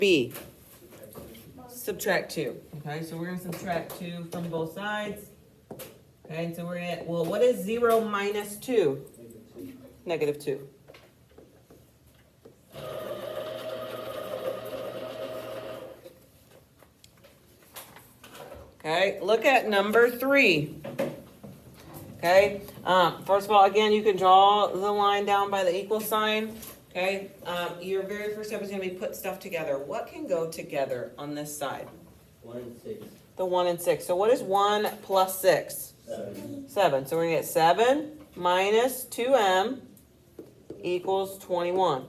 B. Subtract 2. Okay, so we're going to subtract 2 from both sides. Okay, and so we're going to, well, what is 0 minus 2? Negative 2. Okay, look at number 3. Okay, first of all, again, you can draw the line down by the equal sign. Okay, your very first step is going to be put stuff together. What can go together on this side? 1 and 6. The 1 and 6. So what is 1 plus 6? 7. 7. So we're going to get 7 minus 2m equals 21.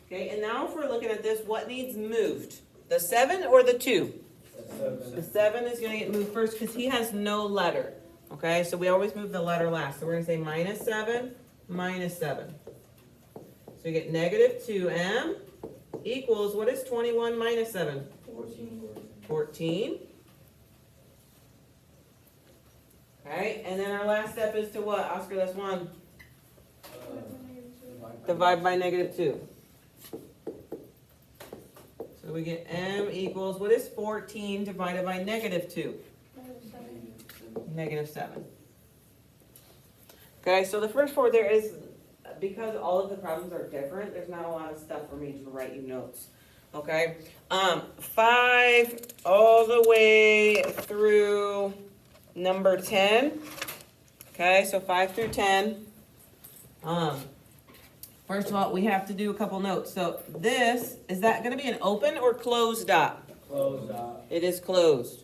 Okay, and now if we're looking at this, what needs moved? The 7 or the 2? The 7 is going to get moved first because he has no letter. Okay, so we always move the letter last. So we're going to say minus 7, minus 7. So you get negative 2m equals, what is 21 minus 7? 14. Okay, and then our last step is to what? Oscar, that's 1. Divide by negative 2. So we get m equals, what is 14 divided by negative 2? Negative 7. Okay, so the first 4 there is, because all of the problems are different, there's not a lot of stuff for me to write you notes. Okay, 5 all the way through number 10. Okay, so 5 through 10. First of all, we have to do a couple notes. So this, is that going to be an open or closed dot? Closed dot. It is closed.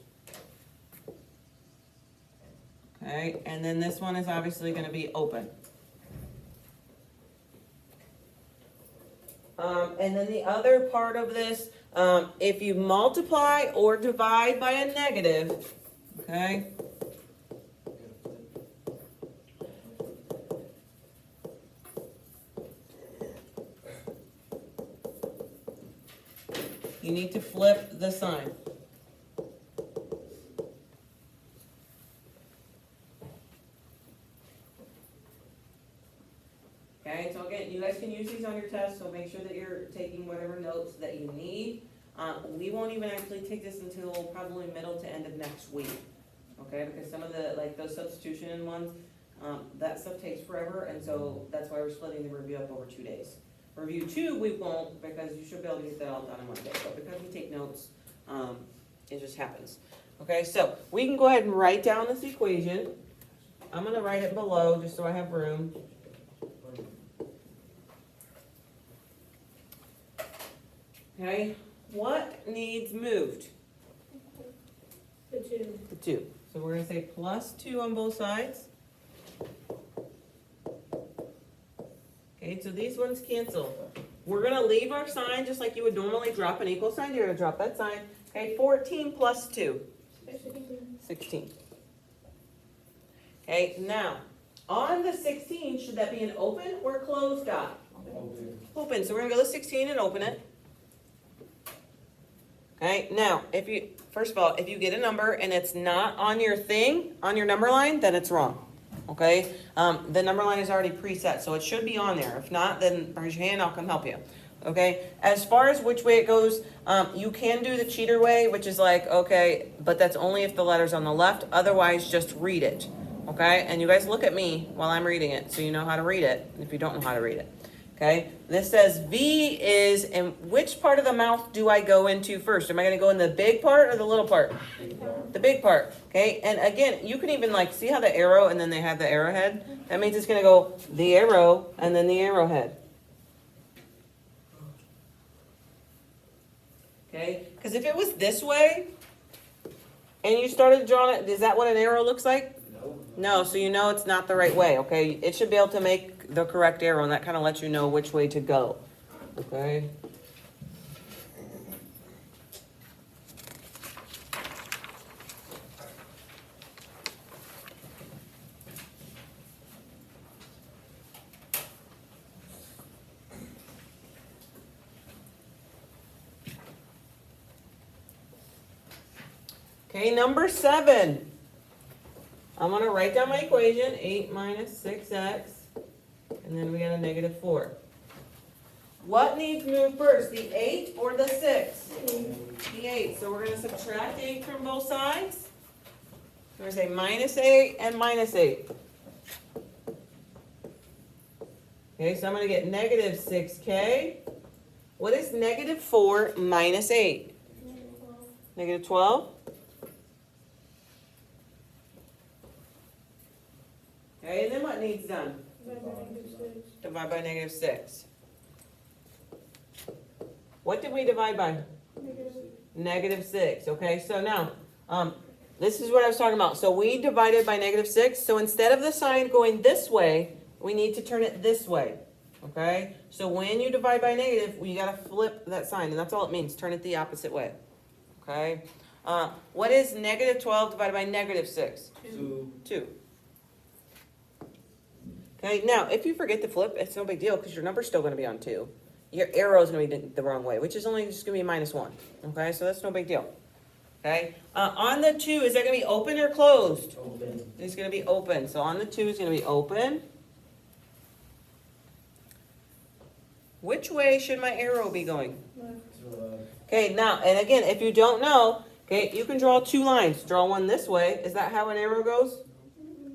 Okay, and then this one is obviously going to be open. And then the other part of this, if you multiply or divide by a negative, okay, you need to flip the sign. Okay, so again, you guys can use these on your test, so make sure that you're taking whatever notes that you need. We won't even actually take this until probably middle to end of next week. Okay, because some of the, like those substitution ones, that stuff takes forever, and so that's why we're splitting the review up over 2 days. Review 2, we won't, because you should be able to get that all done in 1 day, but because we take notes, it just happens. Okay, so we can go ahead and write down this equation. I'm going to write it below just so I have room. Okay, what needs moved? The 2. The 2. So we're going to say plus 2 on both sides. Okay, so these ones cancel. We're going to leave our sign just like you would normally drop an equal sign. You're going to drop that sign. Okay, 14 plus 2. 16. Okay, now, on the 16, should that be an open or closed dot? Open. Open. So we're going to go to 16 and open it. Okay, now, if you, first of all, if you get a number and it's not on your thing, on your number line, then it's wrong. Okay, the number line is already preset, so it should be on there. If not, then raise your hand, I'll come help you. Okay, as far as which way it goes, you can do the cheater way, which is like, okay, but that's only if the letter's on the left. Otherwise, just read it. Okay, and you guys look at me while I'm reading it, so you know how to read it, if you don't know how to read it. Okay, this says V is, in which part of the mouth do I go into first? Am I going to go in the big part or the little part? The big part. Okay, and again, you can even like see how the arrow and then they have the arrowhead? That means it's going to go the arrow and then the arrowhead. Okay, because if it was this way and you started drawing it, is that what an arrow looks like? No, so you know it's not the right way, okay? It should be able to make the correct arrow, and that kind of lets you know which way to go, okay? Okay, number 7. I'm going to write down my equation, 8 minus 6x, and then we got a negative 4. What needs moved first, the 8 or the 6? The 8, so we're gonna subtract 8 from both sides. We're gonna say minus 8 and minus 8. Okay, so I'm gonna get negative 6k. What is negative 4 minus 8? Negative 12. Okay, and then what needs done? Divide by negative 6. What did we divide by? Negative 6. Okay, so now, this is what I was talking about. So we divided by negative 6. So instead of the sign going this way, we need to turn it this way. Okay, so when you divide by negative, you gotta flip that sign, and that's all it means. Turn it the opposite way. Okay, what is negative 12 divided by negative 6? 2. Okay, now if you forget to flip, it's no big deal because your number's still gonna be on 2. Your arrow is going to be the wrong way, which is only just going to be minus 1. Okay, so that's no big deal. Okay, on the 2, is that going to be open or closed? Open. It's going to be open. So on the 2 is going to be open. Which way should my arrow be going? Okay, now, and again, if you don't know, okay, you can draw 2 lines. Draw one this way. Is that how an arrow goes?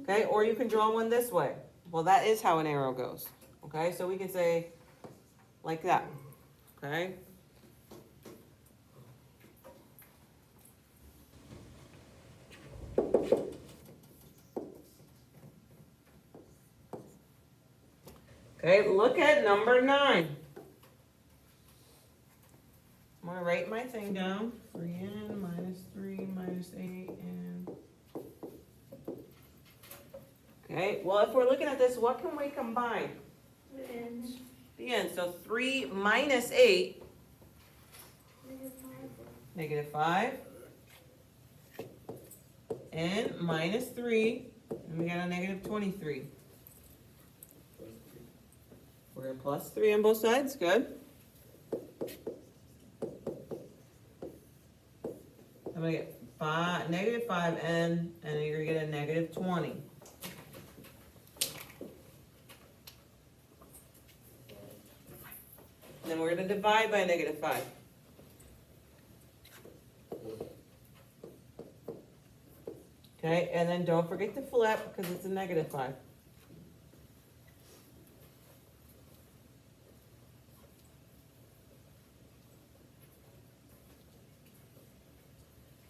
Okay, or you can draw one this way. Well, that is how an arrow goes. Okay, so we can say like that, okay? Okay, look at number 9. I'm gonna write my thing down. 3n minus 3 minus 8 and... Okay, well, if we're looking at this, what can we combine? The end. So 3 minus 8, negative 5, and minus 3, and we got a negative 23. We're going to plus 3 on both sides, good. I'm going to get negative 5n, and then you're going to get a negative 20. Then we're going to divide by negative 5. Okay, and then don't forget to flip because it's a negative 5.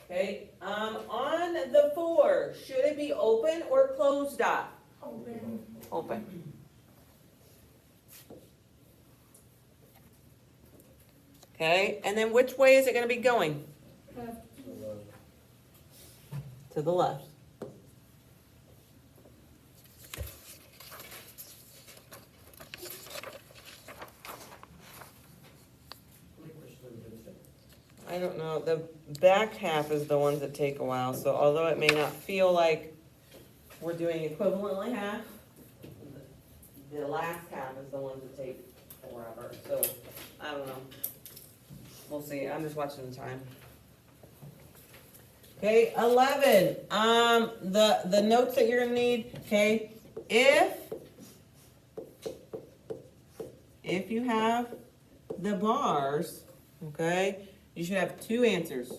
Okay, on the 4, should it be open or closed dot? Open. Open. Okay, and then which way is it going to be going? To the left. I don't know. The back half is the ones that take a while. So although it may not feel like we're doing equivalently half, the last half is the ones that take forever. So I don't know. We'll see. I'm just watching the time. Okay, 11. The notes that you're gonna need. Okay, if you have the bars, okay, you should have 2 answers.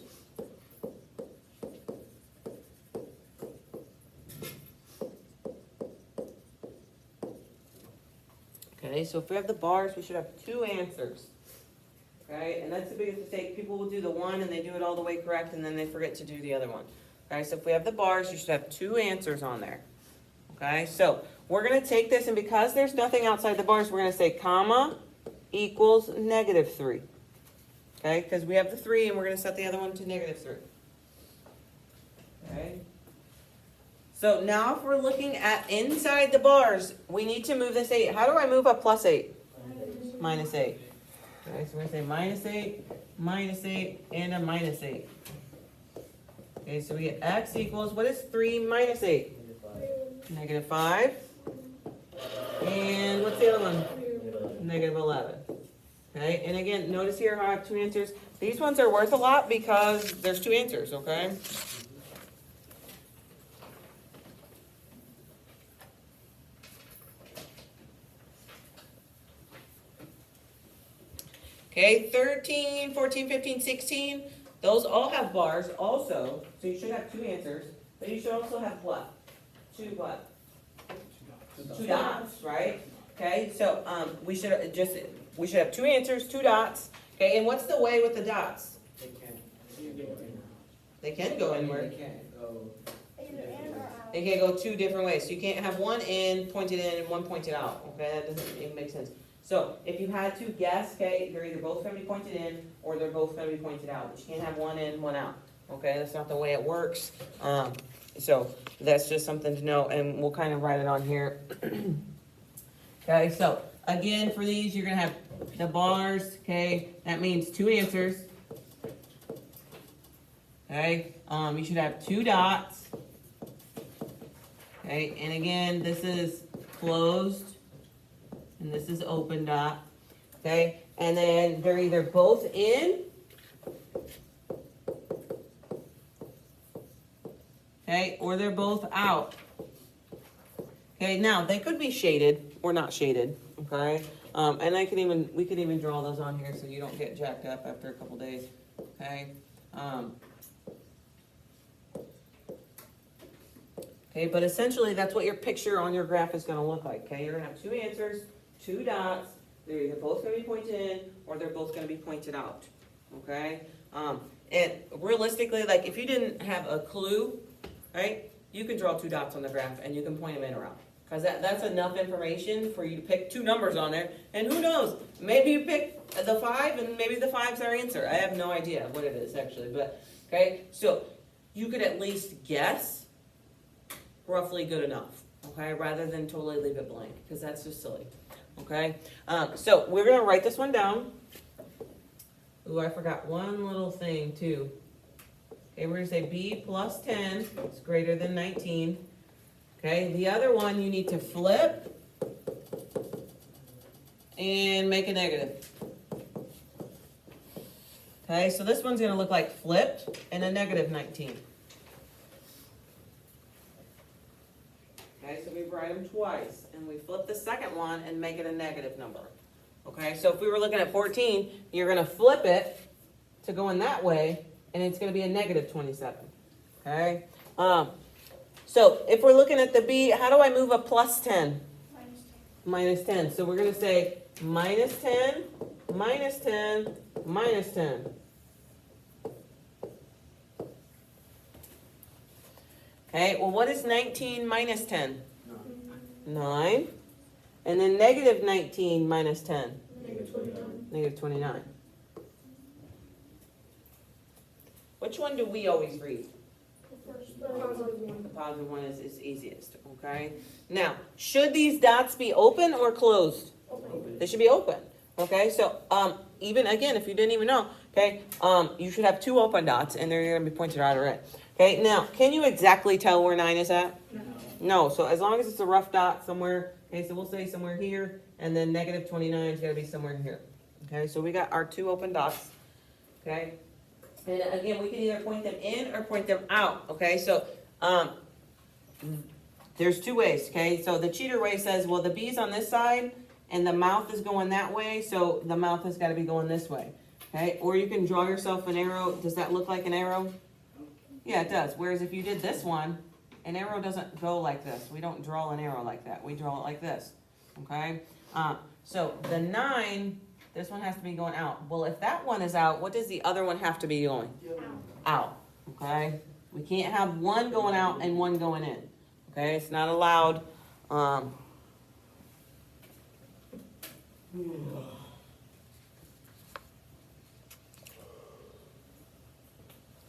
Okay, so if we have the bars, we should have 2 answers. Okay, and that's the biggest mistake. People will do the one and they do it all the way correct and then they forget to do the other one. Okay, so if we have the bars, you should have 2 answers on there. Okay, so we're going to take this, and because there's nothing outside the bars, we're going to say comma equals negative 3. Okay, because we have the 3 and we're going to set the other one to negative 3. Okay. So now if we're looking at inside the bars, we need to move this 8. How do I move a plus 8? Minus 8. Okay, so we're going to say minus 8, and a minus 8. Okay, so we get x equals, what is 3 minus 8? Negative 5. And what's the other one? Negative 11. Okay, and again, notice here how I have 2 answers. These ones are worth a lot because there's 2 answers, okay? Okay, 13, 14, 15, 16, those all have bars also, so you should have two answers, but you should also have what? Two what? Two dots, right? Okay, so, we should have two answers, two dots, okay, and what's the way with the dots? They can't. They can go anywhere. They can't go. Either in or out. They can't go two different ways, so you can't have one in pointed in and one pointed out, okay, that doesn't even make sense. So, if you had to guess, okay, they're either both gonna be pointed in, or they're both gonna be pointed out, but you can't have one in, one out, okay, that's not the way it works. So, that's just something to know, and we'll kind of write it on here. Okay, so, again, for these, you're gonna have the bars, okay, that means two answers. Okay, you should have two dots. Okay, and again, this is closed, and this is open dot, okay? And then they're either both in, okay, or they're both out. Okay, now, they could be shaded or not shaded, okay? And we could even draw those on here so you don't get jacked up after a couple days, okay? Okay, but essentially, that's what your picture on your graph is gonna look like, okay? You're gonna have two answers, two dots, they're either both gonna be pointed in, or they're both gonna be pointed out, okay? And realistically, like, if you didn't have a clue, right, you can draw two dots on the graph, and you can point them in or out. Cause that's enough information for you to pick two numbers on there, and who knows, maybe you pick the 5, and maybe the 5's our answer. I have no idea what it is, actually, but, okay? So, you could at least guess roughly good enough, okay, rather than totally leave it blank, because that's just silly, okay? So we're gonna write this one down. Ooh, I forgot one little thing too. Okay, we're gonna say b plus 10 is greater than 19. Okay, the other one you need to flip and make a negative. Okay, so this one's gonna look like flipped and a negative 19. Okay, so we write them twice, and we flip the second one and make it a negative number. Okay, so if we were looking at 14, you're gonna flip it to go in that way, and it's gonna be a negative 27. Okay? So if we're looking at the B, how do I move a plus 10? Minus 10. So we're gonna say minus 10, minus 10, minus 10. Okay, well, what is 19 minus 10? 9. And then negative 19 minus 10? Negative 29. Negative 29. Which one do we always read? The first, the positive one. The positive one is easiest, okay? Now, should these dots be open or closed? Open. They should be open, okay? So, even, again, if you didn't even know, okay, you should have two open dots, and they're gonna be pointed out or red. Okay, now, can you exactly tell where 9 is at? No, so as long as it's a rough dot somewhere, okay, so we'll say somewhere here, and then negative 29 is gonna be somewhere here. Okay, so we got our two open dots, okay? And again, we can either point them in or point them out, okay? So, there's two ways, okay? So the cheater way says, well, the B's on this side, and the mouth is going that way, so the mouth has gotta be going this way, okay? Or you can draw yourself an arrow. Does that look like an arrow? Yeah, it does. Whereas if you did this one, an arrow doesn't go like this. We don't draw an arrow like that. We draw it like this, okay? So the 9, this one has to be going out. Well, if that one is out, what does the other one have to be going? Out, okay? We can't have one going out and one going in, okay? It's not allowed.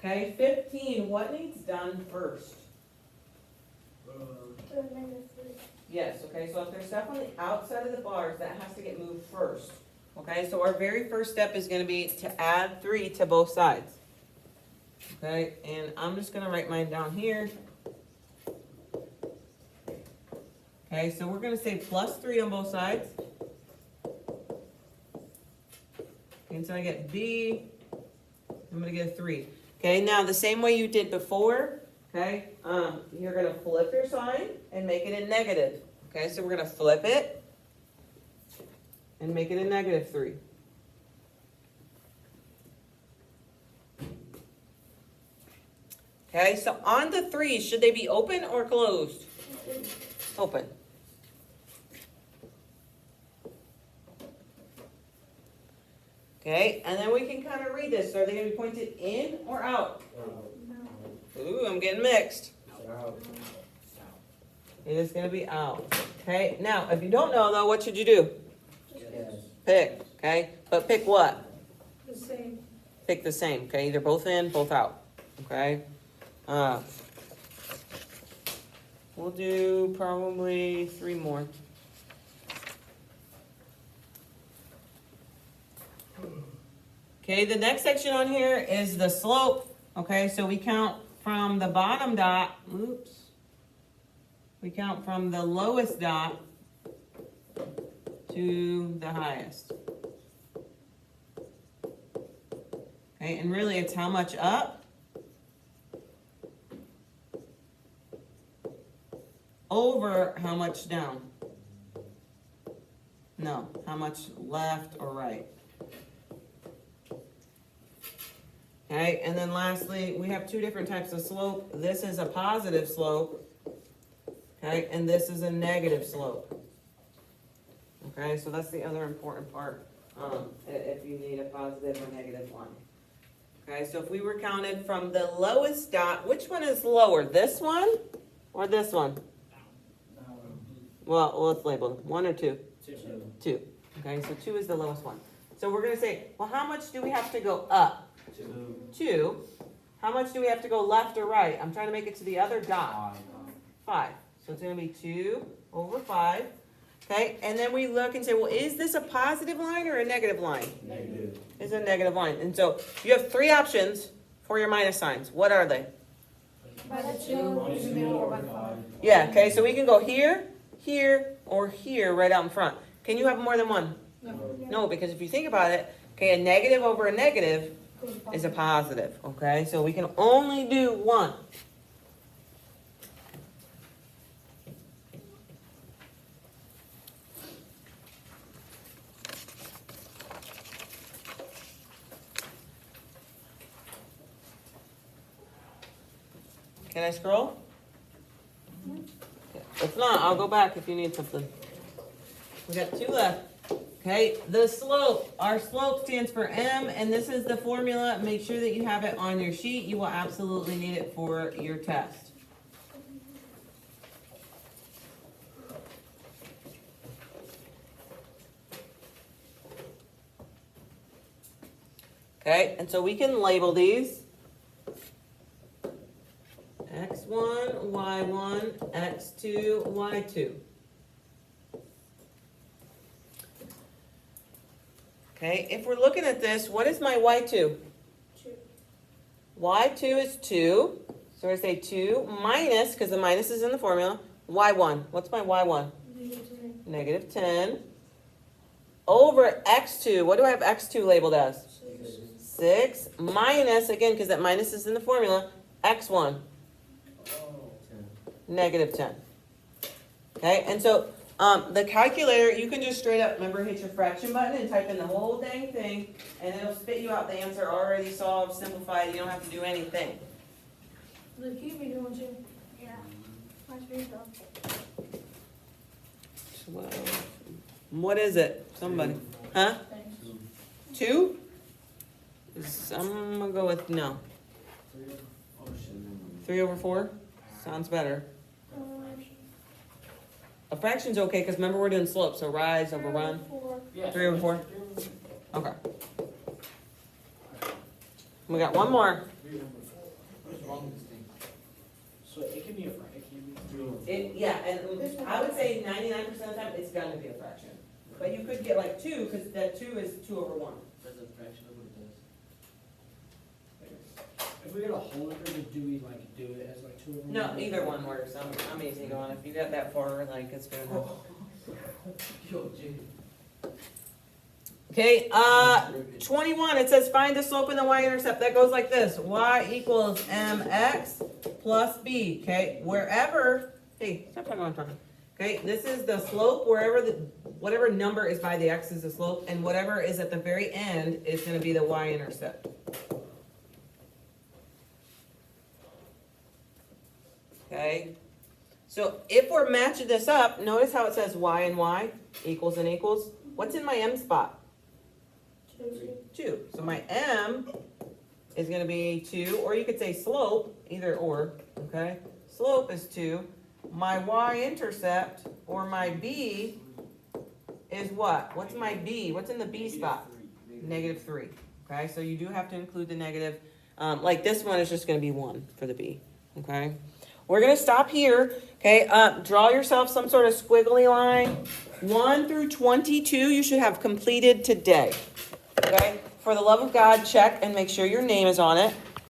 Okay, 15, what needs done first? The negative 3. Yes, okay, so if there's stuff on the outside of the bars, that has to get moved first. Okay, so our very first step is gonna be to add 3 to both sides. Okay, and I'm just gonna write mine down here. Okay, so we're gonna say plus 3 on both sides. And so I get B, I'm gonna get a 3. Okay, now the same way you did before, okay, you're gonna flip your sign and make it a negative. Okay, so we're gonna flip it and make it a negative 3. Okay, so on the threes, should they be open or closed? Open. Okay, and then we can kind of read this. So are they gonna be pointed in or out? Ooh, I'm getting mixed. Out. It is gonna be out. Okay, now, if you don't know though, what should you do? Yes. Pick, okay? But pick what? The same. Pick the same, okay? Either both in, both out, okay? We'll do probably 3 more. Okay, the next section on here is the slope, okay? So we count from the bottom dot, oops. We count from the lowest dot to the highest. Okay, and really it's how much up over how much down. No, how much left or right. Okay, and then lastly, we have 2 different types of slope. This is a positive slope, okay, and this is a negative slope. Okay, so that's the other important part, if you need a positive or negative one. Okay, so if we were counted from the lowest dot, which one is lower, this one or this one? Well, let's label them, 1 or 2? 2. Okay, so 2 is the lowest one. So we're gonna say, well, how much do we have to go up? 2. How much do we have to go left or right? I'm trying to make it to the other dot. 5. So it's gonna be 2 over 5. Okay, and then we look and say, well, is this a positive line or a negative line? Negative. It's a negative line. And so you have 3 options for your minus signs. What are they? By the 2, in the middle, or by the 5. Yeah, okay, so we can go here, here, or here right out in front. Can you have more than one? No, because if you think about it, okay, a negative over a negative is a positive, okay? So we can only do 1. Can I scroll? If not, I'll go back if you need something. We got 2 left. Okay, the slope. Our slope stands for M, and this is the formula. Make sure that you have it on your sheet. You will absolutely need it for your test. Okay, and so we can label these. X1, Y1, X2, Y2. Okay, if we're looking at this, what is my Y2? 2. Y2 is 2. So I say 2 minus, because the minus is in the formula, Y1. What's my Y1? Negative 10. Over X2, what do I have X2 labeled as? 6 minus, again, because that minus is in the formula, X1. Negative 10. Okay, and so the calculator, you can just straight up, remember, hit your fraction button and type in the whole dang thing, and it'll spit you out the answer already solved, simplified. You don't have to do anything. The cube be doing too. Yeah. Watch me go. 12. What is it? Somebody. Huh? 2? I'm gonna go with no. 3 over 4? Sounds better. A fraction's okay, because remember we're doing slopes, so rise over run. 3 over 4? Okay. We got 1 more. What's wrong with this thing? So it can be a fraction, it can be. Yeah, and I would say 99% of the time, it's gonna be a fraction. But you could get like 2, because that 2 is 2 over 1. Does a fraction of what it does? If we get a whole number, do we like do it as like 2 over 1? No, either one works. I'm easy going. If you got that far, like, it's good enough. Yo, Jay. Okay, 21, it says find the slope and the y-intercept. That goes like this. Y equals mx plus b, okay? Wherever, hey, stop talking about talking. Okay, this is the slope, whatever number is by the x is the slope, and whatever is at the very end is gonna be the y-intercept. Okay? So if we're matching this up, notice how it says y and y equals and equals. What's in my m spot? 2. So my m is going to be 2, or you could say slope, either or, okay? Slope is 2. My y-intercept, or my b, is what? What's my b? What's in the b spot? -3. Okay, so you do have to include the negative. Like this one is just going to be 1 for the b. Okay, we're going to stop here. Okay, draw yourself some sort of squiggly line. 1 through 22 you should have completed today. Okay, for the love of God, check and make sure your name is on it.